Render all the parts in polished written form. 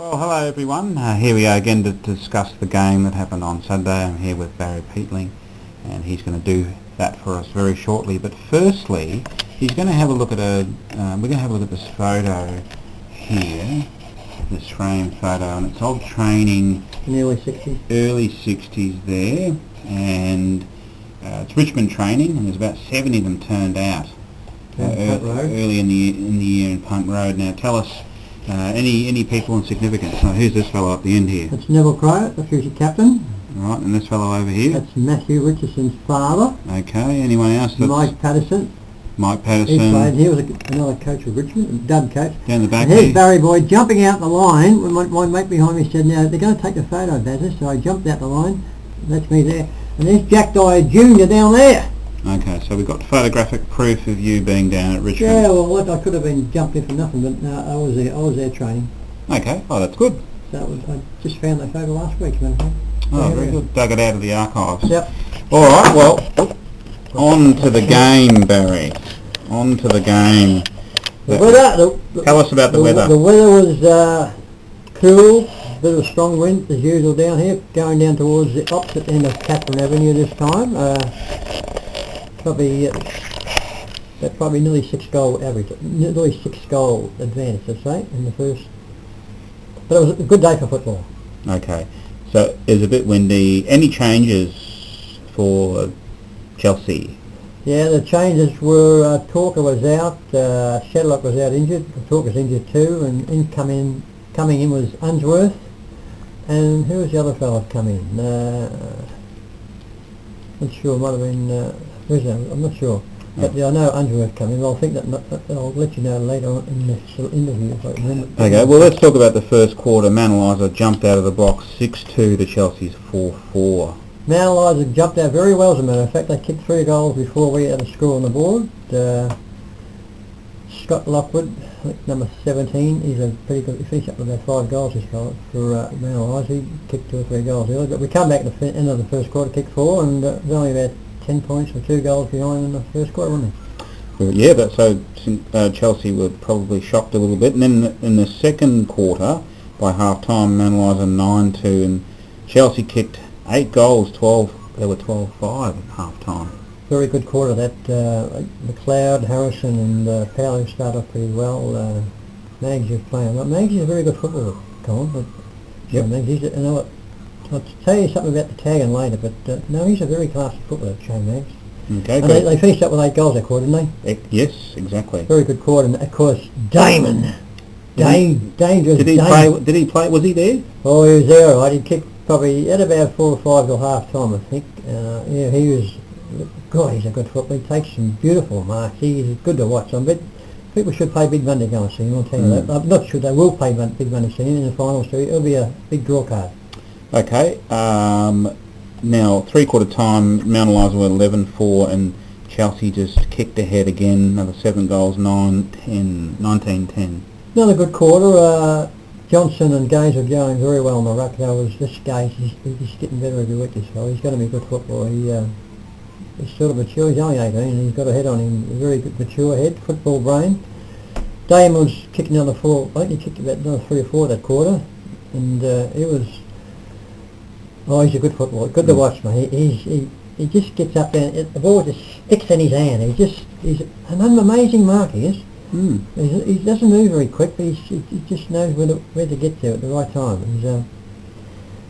Well, hello everyone. Here we are again to discuss the game that happened on Sunday. I'm here with Barry Peatling, and he's going to do that for us very shortly. But firstly, he's going to have a look at we're going to have a look at this photo here, this frame photo, and it's old training in the early 60s. Early 60s there, and it's Richmond training, and there's about 70 of them turned out early in the year in Punt Road. Now, tell us. Any people in significance? So who's this fellow at the end here? That's Neville Crowe, the future captain. Right, and this fellow over here? That's Matthew Richardson's father. Okay, anyone else? Mike Patterson. Mike Patterson. He was another coach of Richmond, dub coach. Down the back and here's Barry Boy jumping out the line. When my mate behind me said, now they're going to take the photo, Bazza, so I jumped out the line. That's me there. And there's Jack Dyer Jr. down there. Okay, so we've got photographic proof of you being down at Richmond. Yeah, well, I could have been jumped in for nothing, but no, I was there training. Okay, oh, that's good. So I just found that photo last week, man. Oh, very good. Dug it out of the archives. Yep. All right, well, on to the game, Barry. On to the game. Tell us about the weather. The weather was cool, a bit of a strong wind as usual down here, going down towards the opposite end of Catherine Avenue this time. Probably nearly 6 goal average, nearly 6 goal advantage, I'd say, in the first. But it was a good day for football. Okay, so it's a bit windy. Any changes for Chelsea? Yeah, the changes were Talker was out, Shadlock was out injured, Talker's injured too, and coming in was Unsworth, and who was the other fellow come in? Not sure, might have been. I'm not sure, but I know Unsworth coming. I'll think that I'll let you know later on in this interview if I remember. Okay, well let's talk about the first quarter. Mount Eliza jumped out of the box 6-2 to Chelsea's 4-4. Mount Eliza jumped out very well, as a matter of fact. They kicked 3 goals before we had a score on the board. Scott Lockwood, I think number 17, he's a pretty good. He finished up with about 5 goals this year for Mount Eliza. He kicked 2 or 3 goals early, but we come back at the end of the first quarter, kicked 4, and it was only about 10 points or 2 goals behind in the first quarter, wasn't it? Well, yeah, but so Chelsea were probably shocked a little bit, and then in the second quarter, by half-time, Mount Eliza 9-2, and Chelsea kicked 8 goals, 12. They were 12-5 at half-time. Very good quarter. That McLeod, Harrison, and Powell started off pretty well. Maggs was playing well. Maggs is a very good footballer, Colin. But yep. Maggs, I'll tell you something about the tagging later, but no, he's a very classy footballer, Shane Maggs. Okay, and they finished up with 8 goals that quarter, didn't they? Yes, exactly. Very good quarter, and of course Damon. Dangerous. Did he play? Did he play? Was he there? Oh, he was there, right. He kicked probably at about 4 or 5 till half time, I think. Yeah, he was. God, he's a good footballer. He takes some beautiful marks. He's good to watch. People should play Big Monday going to see him. I'll tell you that. I'm not sure they will play Big Monday see him in the finals. So it'll be a big draw card. Okay, now 3/4 time, Mount Eliza were 11-4 and Chelsea just kicked ahead again, another 7 goals, 19-10. Another good quarter. Johnson and Gaze are going very well on the ruck. This Gaze, he's getting better every week, this fellow. He's going to be a good footballer. He's sort of mature. He's only 18 and he's got a head on him, a very good mature head, football brain. Damon was kicking another 4, I think he kicked about another 3 or 4 that quarter, and he was. Oh, he's a good footballer. Good to watch, mate. He just gets up there, and the ball just sticks in his hand. He's an amazing mark, he is. He doesn't move very quick, but he just knows where to get to at the right time.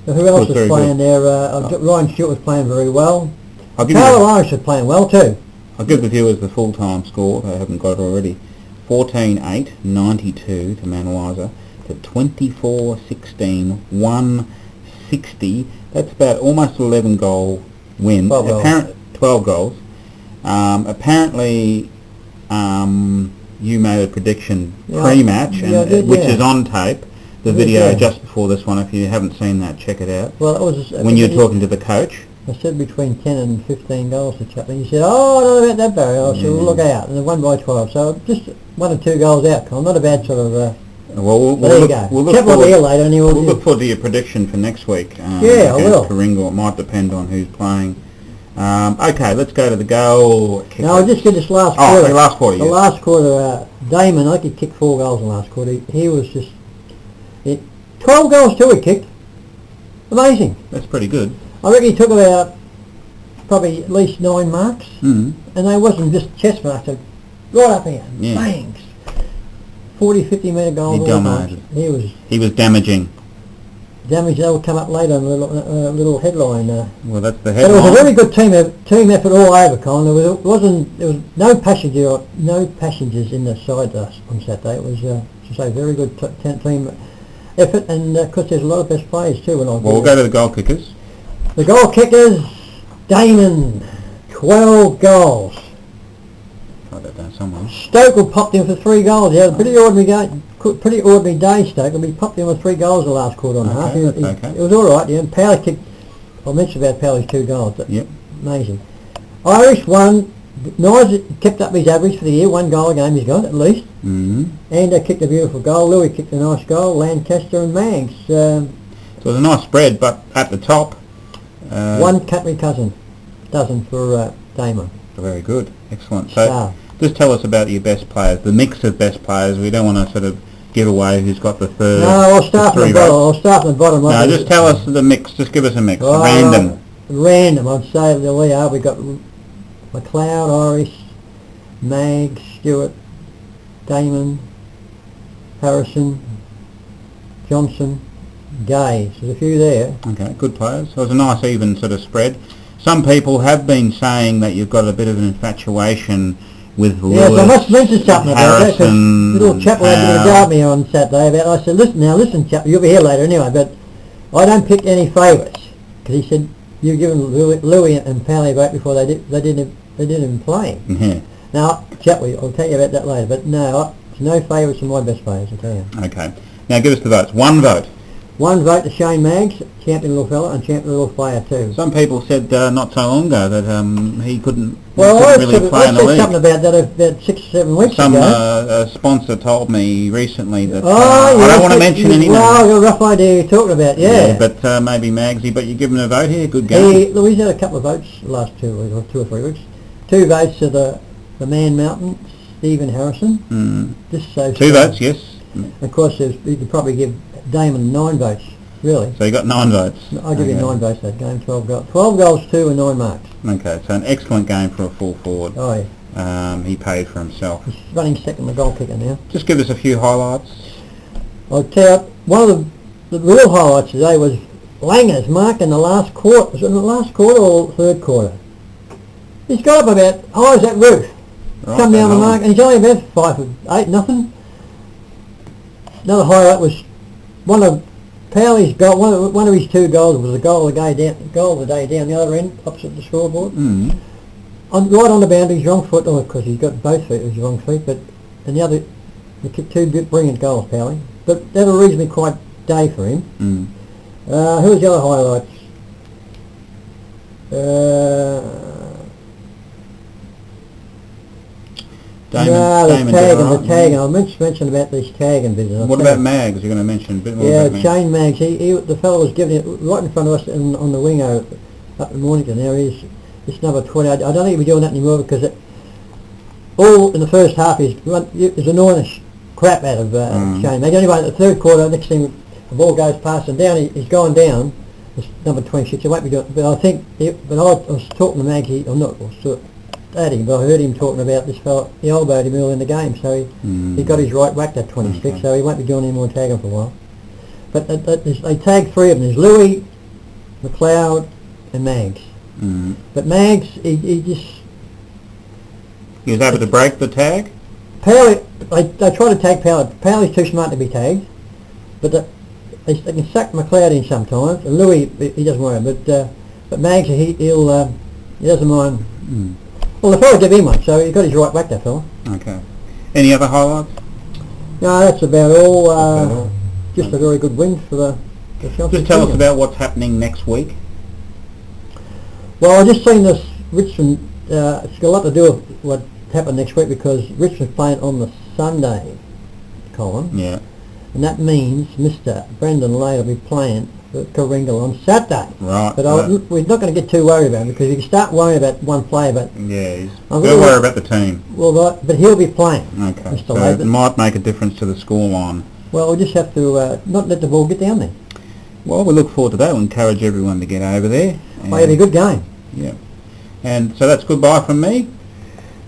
Who else was playing there? Ryan Stewart was playing very well. Carl Irish was playing well too. I'll give the viewers the full-time score, if they haven't got it already. 14-8, 92 to Mount Eliza, to 24-16, 160. That's about almost 11 goal win. 12 goals. Apparently, you made a prediction pre-match, which is on tape. The video just before this one. If you haven't seen that, check it out. Well, it was when you were talking to the coach. I said between 10 and 15 goals to Chaplin. He said, "Oh, I don't know about that, Barry." I said, "Well, look out!" And they won by 12. So just 1 or 2 goals out, Colin. Not a bad sort of. Well, there you go. We'll look forward to your prediction for next week. Yeah, I will. Karinga. It might depend on who's playing. Okay, let's go to the goal kicker. No, I'll just get this last quarter. Oh, the last quarter, The last quarter, Damon, I think he kicked 4 goals in the last quarter. He was just... 12 goals too he kicked. Amazing. That's pretty good. I reckon he took about probably at least 9 marks, and they wasn't just chest marks, they right up here, bangs. 40, 50 metre goals. He dominated. He was damaging. Damage. That will come up later in a little headline. Well, that's the But headline. it was a very good team effort all over, Colin. There was no passengers in the side on Saturday. It was, to say, very good team effort, and of course there's a lot of best players too. We'll go to the goal kickers. The goal kickers, Damon, 12 goals. Write that down somewhere. Stokel popped in for 3 goals. He had a pretty ordinary day, Stokel, but he popped in with 3 goals the last quarter and a half. It was all right. Yeah. Powley kicked. I mentioned about Powley's 2 goals. Yep. Amazing. Irish won. Nyes kept up his average for the year. 1 goal a game he's got at least. Mm-hmm. And they kicked a beautiful goal. Louis kicked a nice goal. Lancaster and Mags. So it was a nice spread, but at the top. 1 country dozen for Damon. Very good. Excellent. So just tell us about your best players, the mix of best players. We don't want to sort of give away who's got the third. No, I'll start from the bottom. No, just tell us the mix. Just give us a mix. Random. Random. I'd say there we are. We've got McLeod, Irish, Mag, Stewart, Damon, Harrison, Johnson, Gay. So there's a few there. Okay, good players. So it was a nice even sort of spread. Some people have been saying that you've got a bit of an infatuation with Lewis. Yes, I must mention something about that, because little chap was going to guard me on Saturday about. I said, listen, chap, you'll be here later anyway, but I don't pick any favourites, because he said you've given Louis and Powley a vote before they didn't even play. Yeah. Now, chap, I'll tell you about that later, but no, there's no favourites in my best players, I'll tell you. Okay. Now give us the votes. 1 vote. 1 vote to Shane Maggs, champion little fella, and champion little player too. Some people said not so long ago that he couldn't I really play in the league. said something about that about 6 or 7 weeks ago. Some sponsor told me recently that I don't want to mention any names. Well, I've got a rough idea you're talking about, yeah. But maybe Maggsy, but you give him a vote here, good game. Louis had a couple of votes the last 2 or 3 weeks. 2 votes to the Man Mountain, Stephen Harrison. Just so 2 votes, yes. Of course, you could probably give Damon 9 votes. Really? So you got 9 votes. I'll give you 9 votes that game, 12 goals. 12 goals, 2 and 9 marks. Okay, so an excellent game for a full forward. Oh, yeah. He paid for himself. He's running second, the goal kicker now. Just give us a few highlights. I'll tell you, one of the real highlights today was Langer's mark in the last quarter. Was it in the last quarter or third quarter? He's got up about high as that roof. Right, come down the mark, and he's only about 5 for 8, nothing. Another highlight was one of Powley's goal. One of his 2 goals was a goal of the day down the other end, opposite the scoreboard. Mm. Right on the boundary, his wrong foot. Oh, because he's got both feet with his wrong feet. But and the other, he kicked 2 brilliant goals, Powley. But that was a reasonably quiet day for him. Mm. Who was the other highlights? Damon the tagging. I mentioned about these tagging business. What about Maggs? You're going to mention a bit more about Maggs. Shane Maggs. The fellow was giving it right in front of us on the wing up in Mornington. Now he's number 20. I don't think he'll be doing that anymore, because all in the first half is annoying the crap out of Shane Maggs. Anyway, in the third quarter, next thing the ball goes past him down. He's gone down. It's number 26. He won't be doing. But I think. But I was talking to Maggs. At him, but I heard him talking about this fella. He elbowed him early in the game, so he got his right whacked at 26, so he won't be doing any more tagging for a while. But they tagged 3 of them. There's Louis, McLeod, and Maggs. But Maggs, he was able to break the tag? Powley, they try to tag Powley. Powley's too smart to be tagged, but they can suck McLeod in sometimes. And Louis, he doesn't worry, but Maggs, he doesn't mind. Well, the fella gave him one, so he got his right back, that fella. Okay. Any other highlights? No, that's about all. Just a very good win for the Chelsea. Just tell us about what's happening next week. Well, I've just seen this Richmond. It's got a lot to do with what happened next week, because Richmond's playing on the Sunday, Colin. Yeah. And that means Mr. Brendan Lay will be playing for Coringal on Saturday. Right. But we're not going to get too worried about it, because if you start worrying about one player, don't worry about the team. Well, but he'll be playing. Okay. Mr. So Lay, it might make a difference to the scoreline. Well, we'll just have to not let the ball get down there. Well, we look forward to that. We'll encourage everyone to get over there. Well, it'll be a good game. Yeah. And so that's goodbye from me.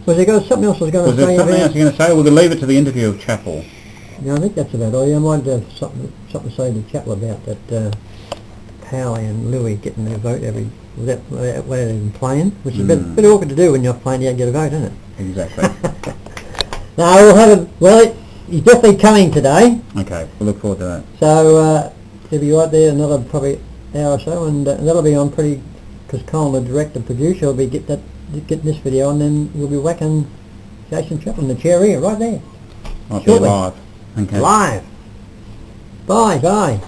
Was there something else I was going to say? Was there something else you're going to say? We're going to leave it to the interview of Chappell. Yeah, I think that's about all. Yeah, I might have something to say to Chappell about that Powley and Louis getting their vote without even playing, which is a bit awkward to do when you're playing. You don't get a vote, isn't it? Exactly. No, we'll have he's definitely coming today. Okay, we'll look forward to that. So he'll be right there another probably hour or so, and that'll be on pretty, because Colin, the director producer, will be getting this video, and then we'll be whacking Jason Chappell in the chair here, right there. Might be live. Okay. Live. Bye.